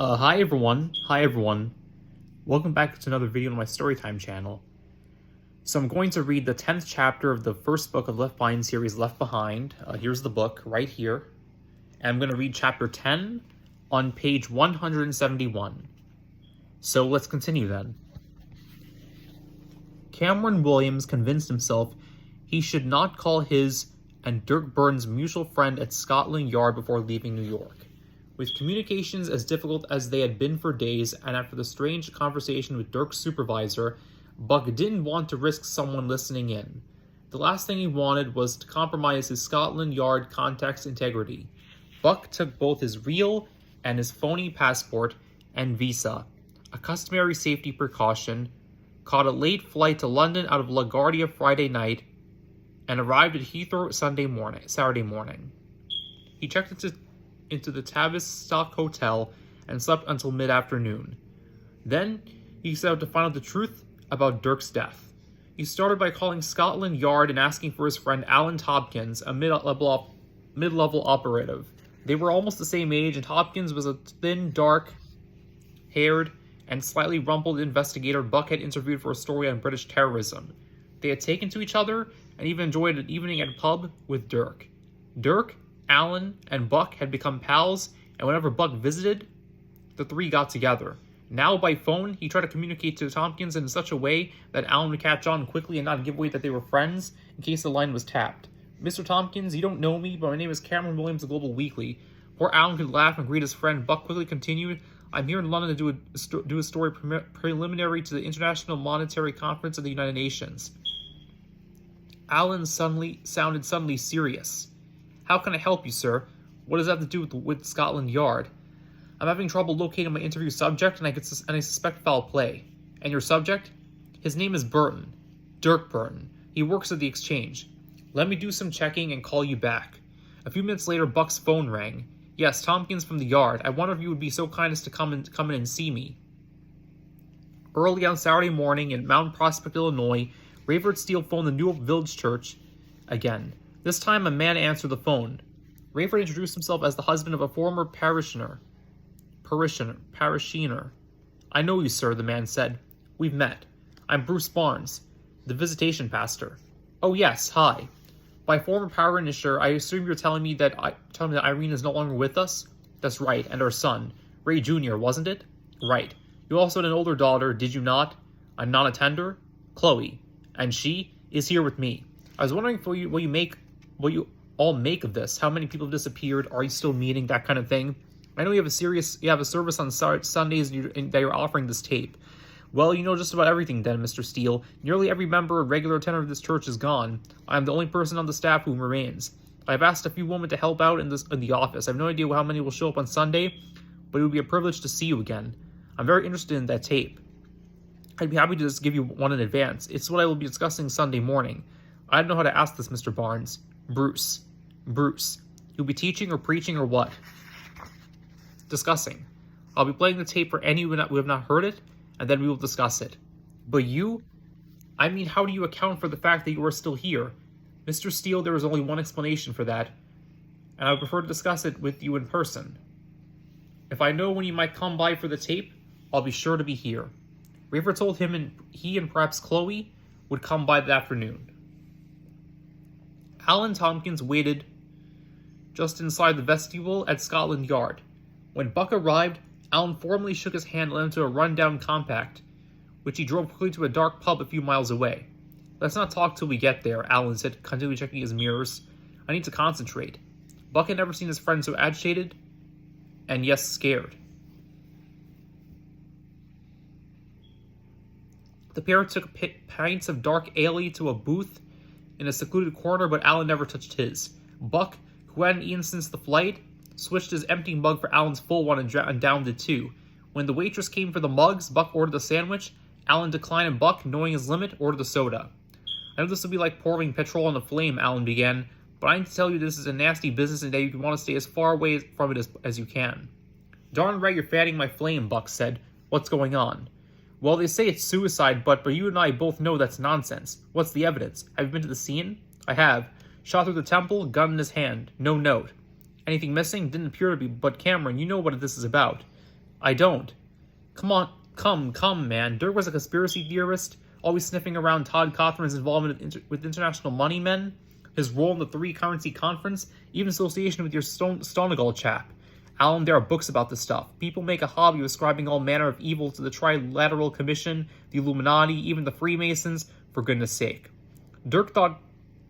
Hi everyone. Welcome back to another video on my Storytime channel. So I'm going to read the 10th chapter of the first book of Left Behind series, Left Behind. Here's the book right here. And I'm going to read chapter 10 on page 171. So let's continue then. Cameron Williams convinced himself he should not call his and Dirk Burns' mutual friend at Scotland Yard before leaving New York. With communications as difficult as they had been for days, and after the strange conversation with Dirk's supervisor, Buck didn't want to risk someone listening in. The last thing he wanted was to compromise his Scotland Yard contact's integrity. Buck took both his real and his phony passport and visa, a customary safety precaution, caught a late flight to London out of LaGuardia Friday night, and arrived at Heathrow Saturday morning. He checked into the Tavistock Hotel and slept until mid-afternoon. Then he set out to find out the truth about Dirk's death. He started by calling Scotland Yard and asking for his friend Alan Tompkins, a mid-level operative. They were almost the same age, and Tompkins was a thin, dark-haired, and slightly rumpled investigator Buck had interviewed for a story on British terrorism. They had taken to each other and even enjoyed an evening at a pub with Dirk. Dirk, Alan, and Buck had become pals, and whenever Buck visited, the three got together. Now, by phone, he tried to communicate to Tompkins in such a way that Alan would catch on quickly and not give away that they were friends in case the line was tapped. "Mr. Tompkins, you don't know me, but my name is Cameron Williams of Global Weekly." Poor Alan could laugh and greet his friend. Buck quickly continued, "I'm here in London to do a story preliminary to the International Monetary Conference of the United Nations." Alan sounded suddenly serious. "How can I help you, sir? What does that have to do with Scotland Yard?" "I'm having trouble locating my interview subject, and I suspect foul play." "And your subject?" "His name is Burton. Dirk Burton. He works at the Exchange." "Let me do some checking and call you back." A few minutes later, Buck's phone rang. "Yes, Tompkins from the Yard. I wonder if you would be so kind as to come in and see me." Early on Saturday morning in Mount Prospect, Illinois, Rayford Steele phoned the New Village Church again. This time, a man answered the phone. Rayford introduced himself as the husband of a former parishioner. "I know you, sir," the man said. "We've met. I'm Bruce Barnes, the visitation pastor." "Oh yes, hi. By former parishioner, I assume you're telling me that Irene is no longer with us?" "That's right, and our son, Ray Jr., wasn't it?" "Right. You also had an older daughter, did you not? A non-attender? Chloe. And she is here with me. I was wondering what you all make of this. How many people have disappeared? Are you still meeting? That kind of thing. I know you have a service on Sundays and that you're offering this tape. Well, you know just about everything then, Mr. Steele. Nearly every member and regular attendant of this church is gone. I am the only person on the staff who remains. I have asked a few women to help out in the office. I have no idea how many will show up on Sunday, but it would be a privilege to see you again. I'm very interested in that tape. I'd be happy to just give you one in advance. It's what I will be discussing Sunday morning. I don't know how to ask this, Mr. Barnes. Bruce. You'll be teaching or preaching or what?" "Discussing. I'll be playing the tape for any who have not heard it, and then we will discuss it." "But you? I mean, how do you account for the fact that you are still here? Mr. Steele, there is only one explanation for that, and I would prefer to discuss it with you in person. If I know when you might come by for the tape, I'll be sure to be here." Rayford told him he and perhaps Chloe would come by that afternoon. Alan Tompkins waited just inside the vestibule at Scotland Yard. When Buck arrived, Alan formally shook his hand and led him to a run-down compact, which he drove quickly to a dark pub a few miles away. "Let's not talk till we get there," Alan said, continually checking his mirrors. "I need to concentrate." Buck had never seen his friend so agitated and, yes, scared. The pair took pints of dark ale to a booth in a secluded corner, but Alan never touched his. Buck, who hadn't eaten since the flight, switched his empty mug for Alan's full one and downed it too. When the waitress came for the mugs, Buck ordered the sandwich. Alan declined, and Buck, knowing his limit, ordered the soda. "I know this will be like pouring petrol on a flame," Alan began, "but I need to tell you this is a nasty business and that you want to stay as far away from it as you can." "Darn right you're fanning my flame," Buck said. "What's going on?" "Well, they say it's suicide, but you and I both know that's nonsense. What's the evidence? Have you been to the scene?" "I have. Shot through the temple, gun in his hand. No note." "Anything missing?" "Didn't appear to be, but Cameron, you know what this is about." I don't. Come, man. Dirk was a conspiracy theorist, always sniffing around Todd Cothran's involvement with international money men, his role in the Three Currency Conference, even association with your Stonegal chap. Alan, there are books about this stuff. People make a hobby of ascribing all manner of evil to the Trilateral Commission, the Illuminati, even the Freemasons, for goodness sake. Dirk thought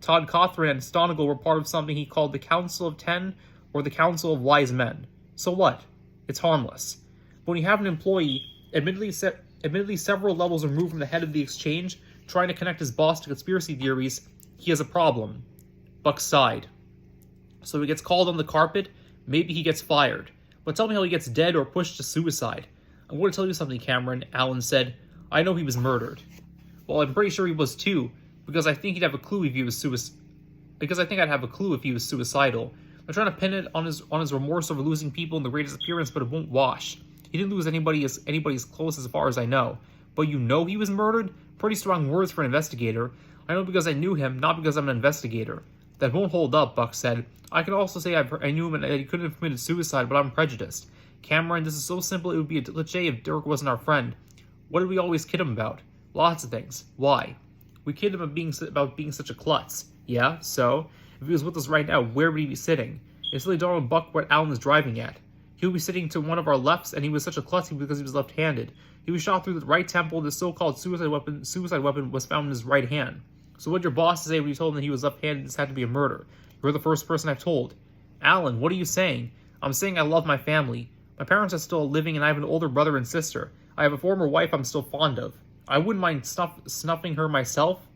Todd Cothran and Stonegal were part of something he called the Council of Ten, or the Council of Wise Men. So what? It's harmless. But when you have an employee, admittedly several levels removed from the head of the exchange, trying to connect his boss to conspiracy theories, he has a problem. Buck sighed. So he gets called on the carpet, maybe he gets fired. But tell me how he gets dead or pushed to suicide. I'm going to tell you something, Cameron, Alan said. I know he was murdered. Well, I'm pretty sure he was too, because I think he'd have a clue if he was I'd have a clue if he was suicidal. I'm trying to pin it on his remorse over losing people in the greatest appearance, but it won't wash. He didn't lose anybody's close as far as I know. But you know he was murdered? Pretty strong words for an investigator. I know because I knew him, not because I'm an investigator. That won't hold up, Buck said. I can also say I knew him and that he couldn't have committed suicide, but I'm prejudiced. Cameron, this is so simple it would be a cliché if Dirk wasn't our friend. What did we always kid him about? Lots of things. Why? We kid him about being such a klutz. Yeah, so? If he was with us right now, where would he be sitting? It's really don't know Buck what Alan is driving at. He would be sitting to one of our lefts, and he was such a klutz because he was left-handed. He was shot through the right temple, the so-called suicide weapon was found in his right hand. So what did your boss say when you told him that he was left-handed? This had to be a murder. You're the first person I've told. Alan, what are you saying? I'm saying I love my family. My parents are still living, and I have an older brother and sister. I have a former wife I'm still fond of. I wouldn't mind snuffing her myself,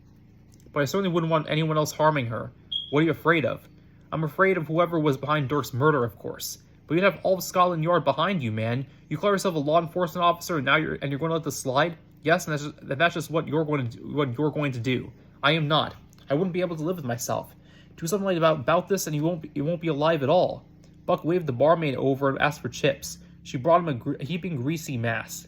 but I certainly wouldn't want anyone else harming her. What are you afraid of? I'm afraid of whoever was behind Dirk's murder, of course. But you have all of Scotland Yard behind you, man. You call yourself a law enforcement officer, and now you're going to let this slide? Yes, and that's just what you're going to do. I am not. I wouldn't be able to live with myself. Do something like about this, and you won't be alive at all. Buck waved the barmaid over and asked for chips. She brought him a heaping greasy mass.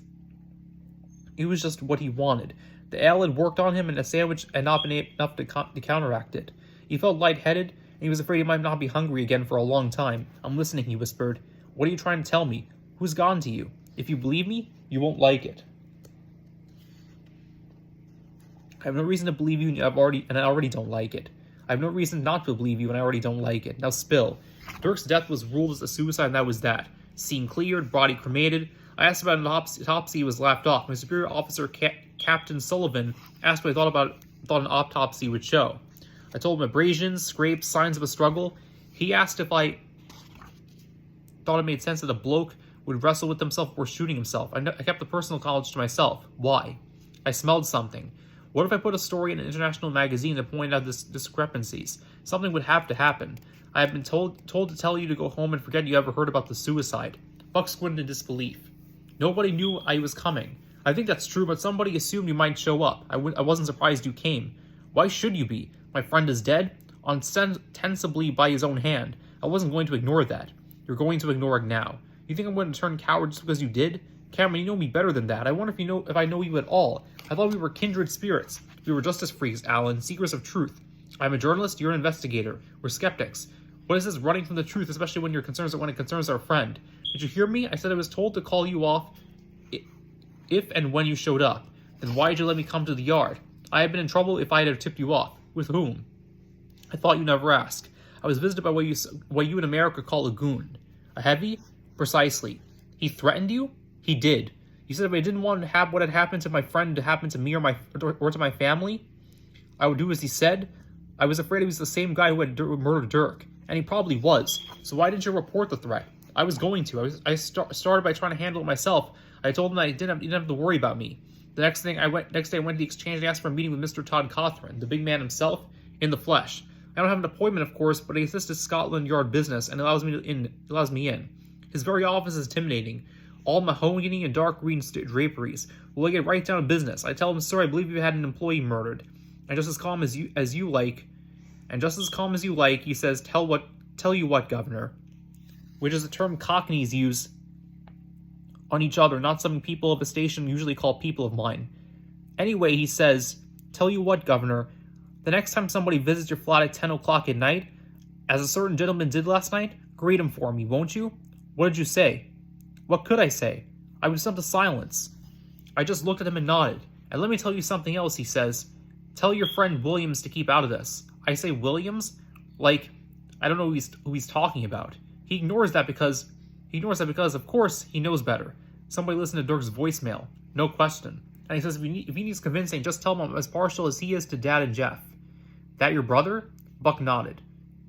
It was just what he wanted. The ale had worked on him, and a sandwich had not been enough to counteract it. He felt lightheaded, and he was afraid he might not be hungry again for a long time. I'm listening, he whispered. What are you trying to tell me? Who's gone to you? If you believe me, you won't like it. I have no reason to believe you, and I already don't like it. I have no reason not to believe you, and I already don't like it. Now spill. Dirk's death was ruled as a suicide, and that was that. Scene cleared, body cremated. I asked about an autopsy, was laughed off. My superior officer, Captain Sullivan, asked what I thought an autopsy would show. I told him abrasions, scrapes, signs of a struggle. He asked if I thought it made sense that a bloke would wrestle with himself before shooting himself. I kept the personal knowledge to myself. Why? I smelled something. What if I put a story in an international magazine that pointed out these discrepancies? Something would have to happen. I have been told to tell you to go home and forget you ever heard about the suicide. Buck squinted in disbelief. Nobody knew I was coming. I think that's true, but somebody assumed you might show up. I wasn't surprised you came. Why should you be? My friend is dead? Ostensibly by his own hand. I wasn't going to ignore that. You're going to ignore it now. You think I'm going to turn coward just because you did? Cameron, you know me better than that. I wonder if I know you at all. I thought we were kindred spirits. We were justice freaks, Alan, seekers of truth. I'm a journalist, you're an investigator. We're skeptics. What is this running from the truth, especially when it concerns our friend? Did you hear me? I said I was told to call you off if and when you showed up. Then why did you let me come to the yard? I had been in trouble if I had tipped you off. With whom? I thought you never ask. I was visited by what you in America call a goon. A heavy? Precisely. He threatened you? He did. You said if I didn't want to have what had happened to my friend to happen to me or to my family, I would do as he said. I was afraid he was the same guy who had murdered Dirk, and he probably was. So why didn't you report the threat? I was going to. I started by trying to handle it myself. I told him that he didn't have to worry about me. The next day I went to the exchange and asked for a meeting with Mr. Todd Cothran, the big man himself, in the flesh. I don't have an appointment, of course, but I assist his Scotland Yard business and allows me in. His very office is intimidating. All mahogany and dark green draperies. Well, I get right down to business. I tell him, sir, I believe you had an employee murdered. And just as calm as you like, he says, tell you what, Governor. Which is a term Cockneys use on each other, not something people of a station usually call people of mine. Anyway, he says, tell you what, Governor, the next time somebody visits your flat at 10 o'clock at night, as a certain gentleman did last night, greet him for me, won't you? What did you say? What could I say? I would jump to silence. I just looked at him and nodded. And let me tell you something else, he says. Tell your friend Williams to keep out of this. I say Williams? Like, I don't know who he's talking about. He ignores that because, of course, he knows better. Somebody listened to Dirk's voicemail. No question. And he says if he needs convincing, just tell him I'm as partial as he is to Dad and Jeff. That your brother? Buck nodded.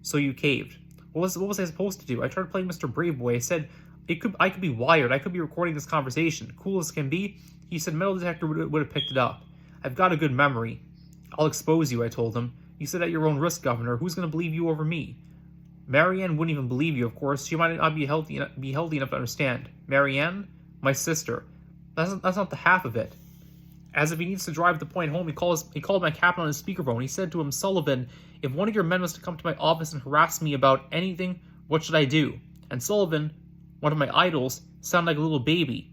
So you caved. What was I supposed to do? I tried playing Mr. Brave Boy. I said, I could be wired. I could be recording this conversation. Cool as can be. He said metal detector would have picked it up. I've got a good memory. I'll expose you, I told him. You said at your own risk, Governor. Who's going to believe you over me? Marianne wouldn't even believe you, of course. She might not be healthy enough to understand. Marianne? My sister. That's not the half of it. As if he needs to drive the point home, he called my captain on his speakerphone. He said to him, Sullivan, if one of your men was to come to my office and harass me about anything, what should I do? And Sullivan, one of my idols, sounded like a little baby.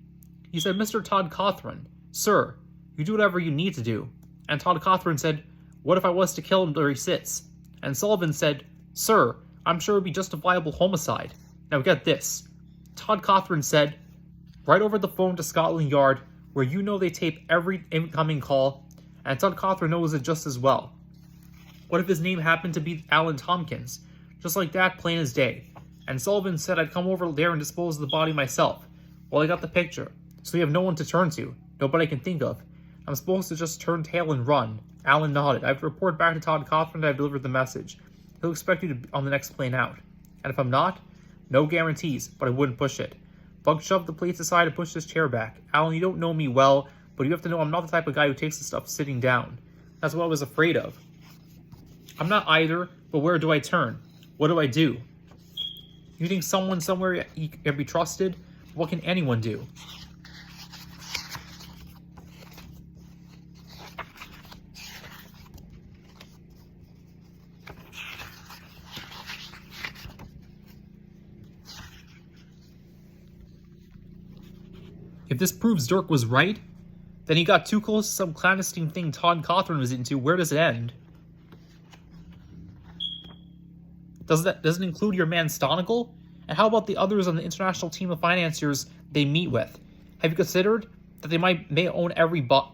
He said, Mr. Todd Cawthron, sir, you do whatever you need to do. And Todd Cawthron said, what if I was to kill him where he sits? And Sullivan said, sir, I'm sure it would be justifiable homicide. Now get this. Todd Cawthron said, right over the phone to Scotland Yard, where you know they tape every incoming call, and Todd Cawthron knows it just as well. What if his name happened to be Alan Tompkins? Just like that, plain as day. And Sullivan said I'd come over there and dispose of the body myself. Well, I got the picture, so you have no one to turn to, nobody I can think of. I'm supposed to just turn tail and run. Alan nodded. I have to report back to Todd Cawthron that I've delivered the message. He'll expect you to be on the next plane out. And if I'm not, no guarantees, but I wouldn't push it. Buck shoved the plates aside and pushed his chair back. Alan, you don't know me well, but you have to know I'm not the type of guy who takes the stuff sitting down. That's what I was afraid of. I'm not either, but where do I turn? What do I do? You think someone somewhere can be trusted? What can anyone do? If this proves Dirk was right, then he got too close to some clandestine thing Todd Cawthron was into. Where does it end? Doesn't it include your man Stonigal? And how about the others on the international team of financiers they meet with? Have you considered that they may own everybody?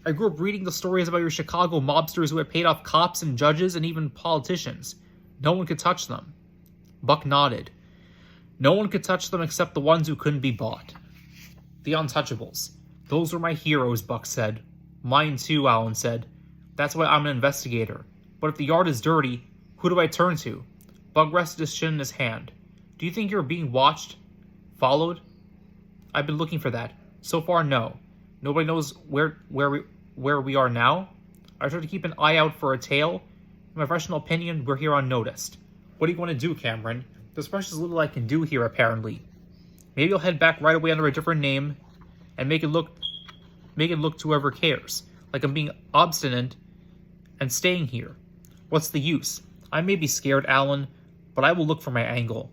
I grew up reading the stories about your Chicago mobsters who had paid off cops and judges and even politicians. No one could touch them. Buck nodded. No one could touch them except the ones who couldn't be bought. The untouchables. Those were my heroes, Buck said. Mine too, Alan said. That's why I'm an investigator. But if the yard is dirty, who do I turn to? Buck rested his chin in his hand. Do you think you're being watched? Followed? I've been looking for that. So far, no. Nobody knows where we are now. I try to keep an eye out for a tail. In my professional opinion, we're here unnoticed. What do you want to do, Cameron? There's precious little I can do here, apparently. Maybe I'll head back right away under a different name and make it look to whoever cares, like I'm being obstinate and staying here. What's the use? I may be scared, Alan, but I will look for my angle.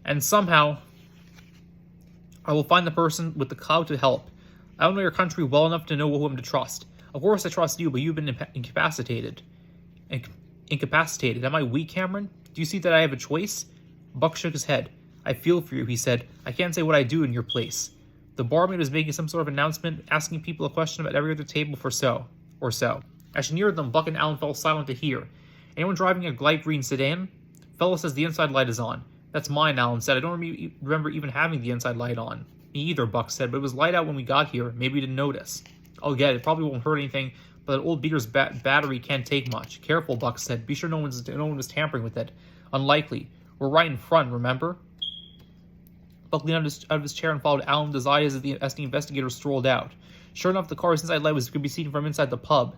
And somehow, I will find the person with the clout to help. I don't know your country well enough to know whom to trust. Of course I trust you, but you've been incapacitated. Incapacitated? Am I weak, Cameron? Do you see that I have a choice? Buck shook his head. I feel for you, he said. I can't say what I'd do in your place. The barmaid was making some sort of announcement, asking people a question about every other table or so. As she neared them, Buck and Alan fell silent to hear. Anyone driving a light green sedan? Fella says the inside light is on. That's mine, Alan said. I don't remember even having the inside light on. Me either, Buck said, but it was light out when we got here. Maybe you didn't notice. I'll get it. Probably won't hurt anything, but that old beater's battery can't take much. Careful, Buck said. Be sure no one was tampering with it. Unlikely. We're right in front, remember? Buck leaned out of his chair and followed Alan with his eyes as the investigator strolled out. Sure enough, the car's inside light could be seen from inside the pub.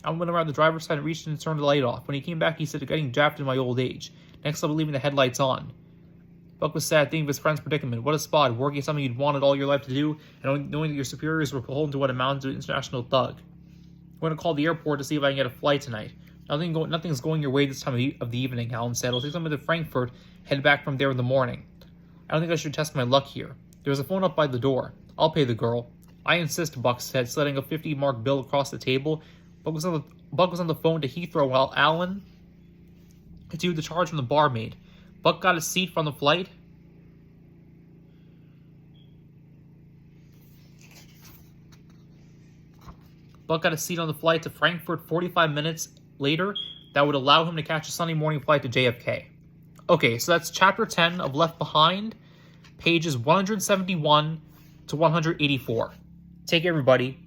Alan went around the driver's side and reached in and turned the light off. When he came back, he said, getting drafted in my old age. Next, I'll be leaving the headlights on. Buck was sad, thinking of his friend's predicament. What a spot, working something you'd wanted all your life to do, and knowing that your superiors were beholden to what amounted to an international thug. I'm going to call the airport to see if I can get a flight tonight. Nothing's going your way this time of the evening, Alan said. I'll take someone to Frankfurt, head back from there in the morning. I don't think I should test my luck here. There's a phone up by the door. I'll pay the girl. I insist, Buck said, sliding a 50-mark bill across the table. Buck was on the phone to Heathrow while Alan continued the charge from the barmaid. Buck got a seat from the flight. Buck got a seat on the flight to Frankfurt 45 minutes later that would allow him to catch a Sunday morning flight to JFK. Okay, so that's chapter 10 of Left Behind, pages 171 to 184. Take care, everybody.